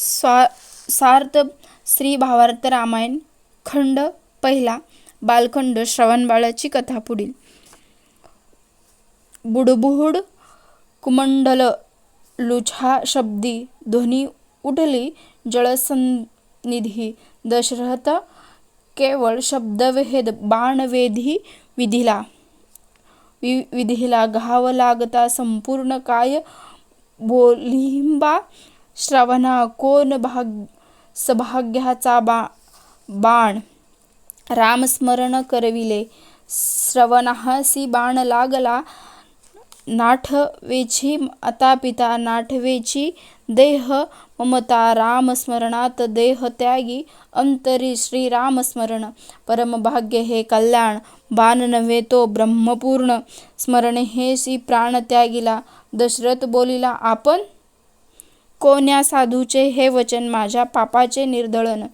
सार्थ श्री भावार्थ रामायण खंड पहिला बालखंड श्रवण बाळाची कथा पुढील. बुडबुड कुमंडल लुछा शब्दी ध्वनी उठली जळसन्निधी दशरथ केवळ शब्दभेद बाणवेधी विधीला घाव लागता संपूर्ण काय बोलिंबा श्रवणा कोण सभाग्याचा बाण रामस्मरण करविले श्रवणासी बाण लागला नाठवेची आता पिता नाठवेची देह ममता रामस्मरणात देह त्यागी अंतरी श्रीरामस्मरण परमभाग्य हे कल्याण बाण नव्हे तो ब्रह्मपूर्ण स्मरणे हे श्री प्राण त्यागिला. दशरथ बोलिला आपण कोण्या साधूचे हे वचन माझ्या पापाचे निर्दळन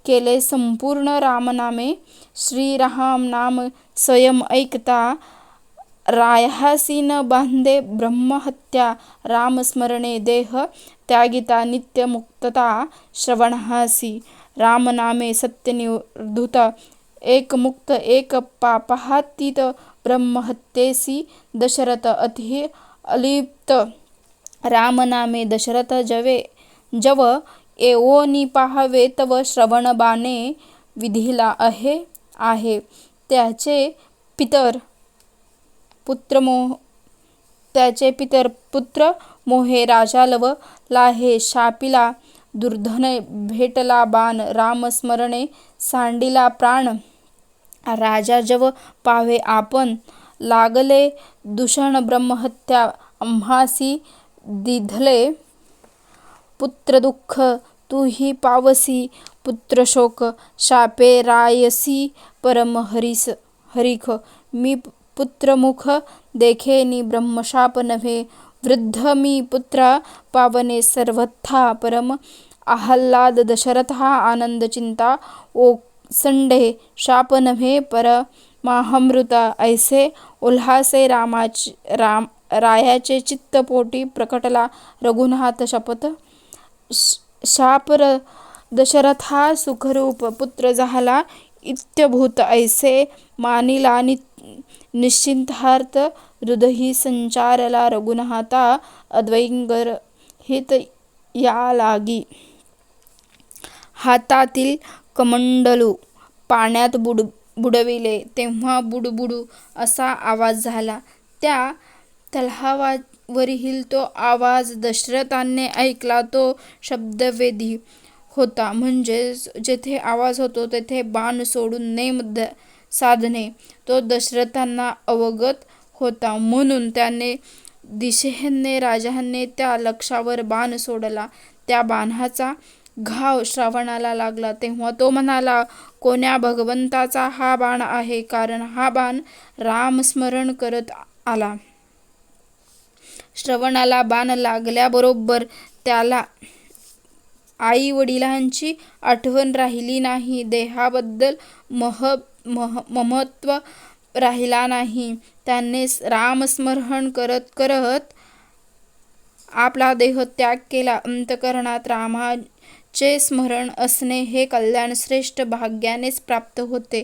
केले संपूर्ण रामनामे श्रीराम नाम स्वयं ऐकता रायासी न बांधे ब्रह्महत्या रामस्मरणे देह त्यागिता नित्य मुक्तता श्रवणासी रामनामे सत्यनिर्धुत एक मुक्त एक पापातीत ब्रह्महत्येसी दशरथ अति अलिप्त रामनामे दशरथ जव एवोनी पाहावे तव श्रवण बाणे विधीला आहे त्याचे पितर पुत्र मोहे राजा लव लाहे शापिला दुर्धन भेटला बाण रामस्मरणे सांडिला प्राण राजा जव पावे आपण लागले दूषण ब्रह्महत्या आम्हासी दिधले पुत्र दुःख तूही पावसी पुत्रशोक शापे रायसी परम हरिख मी पुत्रमुख देखेनी ब्रह्मशाप नव्हे वृद्ध मी पुत्र पावने सर्वथा परम आह्लाद दशरथा आनंद चिंता ओसंडे शाप नव्हे परमाहमृता ऐसे उल्हासे रायाचे चित्त पोटी प्रकटला रघुनाथ शपथ शाप दशरथा सुखरूप पुत्र झाला इत्यभूत ऐसे मानिला निश्चिंतार्थ हृदयी संचारला रघुनाथा अद्वैंगर हित या लागी हातातील कमंडलू पाण्यात बुडविले तेव्हा बुडबुडू असा आवाज झाला. त्या तलावावरील तो आवाज दशरथाने ऐकला तो शब्दवेधी होता म्हणजे जेथे आवाज होतो तेथे बाण सोडून नेम साधणे तो दशरथांना अवगत होता म्हणून त्याने दिशेने राजाने त्या लक्षावर बाण सोडला. त्या बाणाचा घाव श्रवणाला लागला तेव्हा तो म्हणाला कोण्या भगवंताचा हा बाण आहे कारण हा बाण रामस्मरण करत आला. श्रवणाला बाण लागल्याबरोबर त्याला आई वडिलांची आठवण राहिली नाही देहाबद्दल ममत्व राहिला नाही. त्याने रामस्मरण करत करत आपला देह त्याग केला. अंतःकरणात रामाचे स्मरण असणे हे कल्याण श्रेष्ठ भाग्यानेच प्राप्त होते.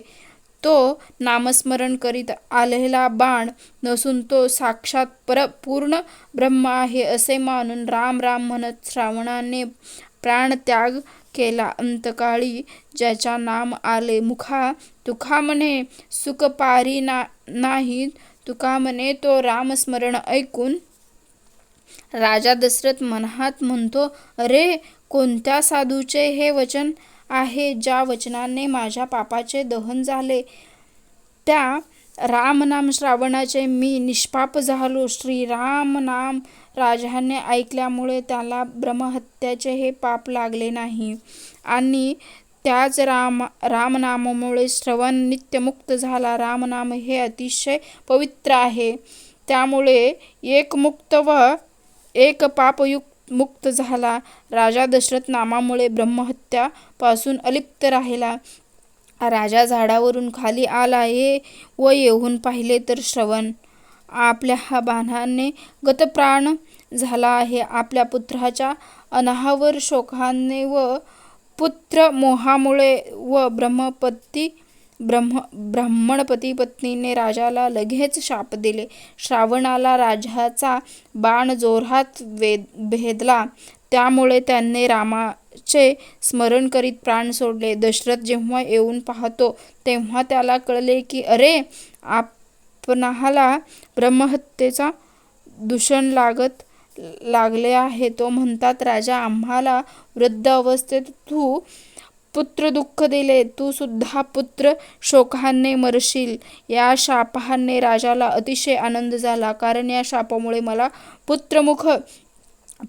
तो नामस्मरण करीत आलेला बाण नसून तो साक्षात पूर्ण ब्रह्म आहे असे मानून राम राम म्हणत श्रावणाने प्राणत्याग केला. अंतकाळी ज्याच्या नाम आले मुखा तुका म्हणे सुख पारी नाही तुका म्हणे तो रामस्मरण ऐकून राजा दशरथ मनात म्हणतो अरे कोणत्या साधूचे हे वचन आहे ज्या वचनाने माझ्या पापाचे दहन झाले. त्या रामनाम श्रावणाचे मी निष्पाप झालो. श्रीराम नाम राजाने ऐकल्यामुळे त्याला ब्रह्महत्याचे हे पाप लागले नाही आणि त्याच रामनामामुळे श्रवण नित्यमुक्त झाला. रामनाम हे अतिशय पवित्र आहे त्यामुळे एक मुक्त व एक पापयुक्त मुक्त झाला. राजा दशरथ नामामुळे ब्रह्महत्या पासून अलिप्त राहिला. राजा झाडावरून खाली आला व येऊन पाहिले तर श्रवण आपल्या बाणाने गतप्राण झाला आहे. आपल्या पुत्राच्या अनावर शोकाने व पुत्र मोहामुळे व ब्राह्मणपती पत्नीने राजाला लगेच शाप दिले. श्रावणाला राजाचा बाण जोरात भेदला. त्यामुळे त्याने रामाचे स्मरण करीत प्राण सोडले. दशरथ जेव्हा येऊन पाहतो तेव्हा त्याला कळले की अरे, आपणाला ब्रह्महत्येचा दूषण लागले आहे. तो म्हणतात, राजा, आम्हाला वृद्ध अवस्थेत तू पुत्र दुःख दिले, तू सुद्धा पुत्र शोकाने मरशील. या शापाने राजाला अतिशय आनंद झाला, कारण या शापामुळे मला पुत्रमुख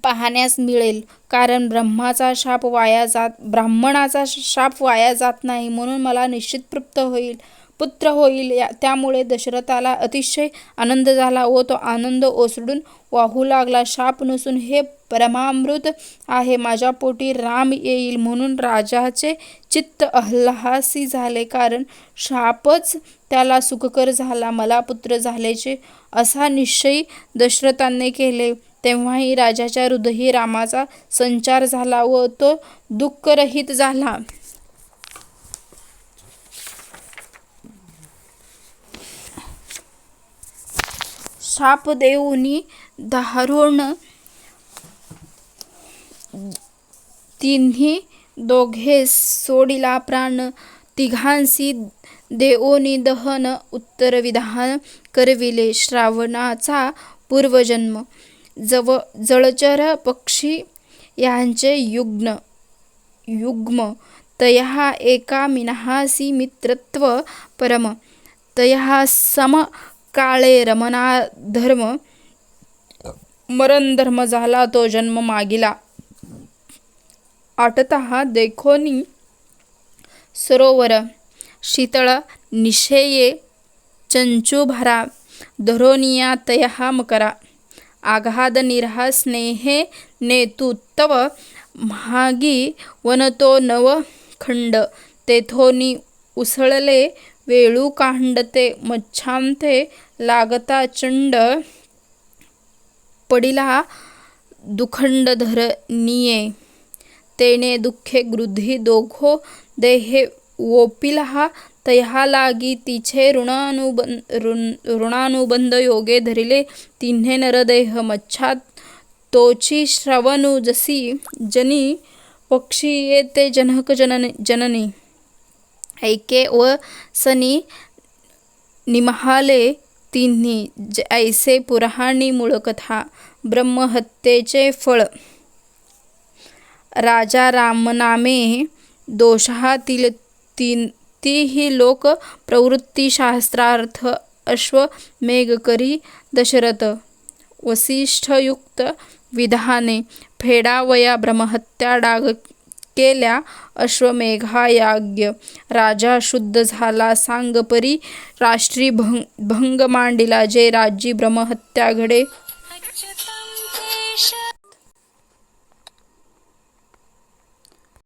पाहण्यास मिळेल. कारण ब्राह्मणाचा शाप वाया जात नाही, म्हणून मला निश्चित पुत्र होईल. त्यामुळे दशरथाला अतिशय आनंद झाला व तो आनंद ओसंडून वाहू लागला. शाप नसून हे परमामृत आहे. माझ्या पोटी राम येईल म्हणून राजाचे चित्त आल्हासी झाले, कारण शापच त्याला सुखकर झाला. मला पुत्र झाल्याचे असा निश्चय दशरथाने केले. तेव्हाही राजाच्या हृदयी रामाचा संचार झाला व तो दुःखरहित झाला. शाप देऊनी दारुण तिन्ही दोघे सोडिला प्राण. तिघांसी देऊनी दहन उत्तरविधान करविले. श्रावणाचा पूर्वजन्म. जलचर पक्षी यांचे युग्म तया एका मिनहासी मित्रत्व परम. तया सम काळे मरण धर्म झाला तो जन्म मागिला. आटता देखोनी सरोवर. शीतळ निशेये चंचुभरा. धरोनिया तया मकरा. आघाद निरहा स्नेहे नेतू तव. म्हागी वनतो नवखंड. तेथोनी उसळले वेळू कांडते. मच्छांते लागता चंड. पडिला दुखंड धरणीये. तेने दुःखे गृधी दोघो देहे वोपिला. तया लागी तिचे ऋणानुबंध योगे धरिले तिन्हे नरदेह. मच्छात तोची श्रवणु जसी जनी. पक्षी येते जनक जननी. ऐके व सनी निमहाले तिन्ही. ऐसे पुराणी मूळकथा. ब्रह्महत्येचे फळ. राजा रामनामे दोषातील तीही लोक प्रवृत्तीशास्त्रार्थ अश्वमेघ करी दशरथ. वसिष्ठयुक्त विधाने फेडावया ब्रह्महत्या डाग केल्या अश्वमेघायाज्ञ. राजा शुद्ध झाला सांग परी. राष्ट्री भंग मांडिला जे राज्यी ब्रह्महत्या घडे.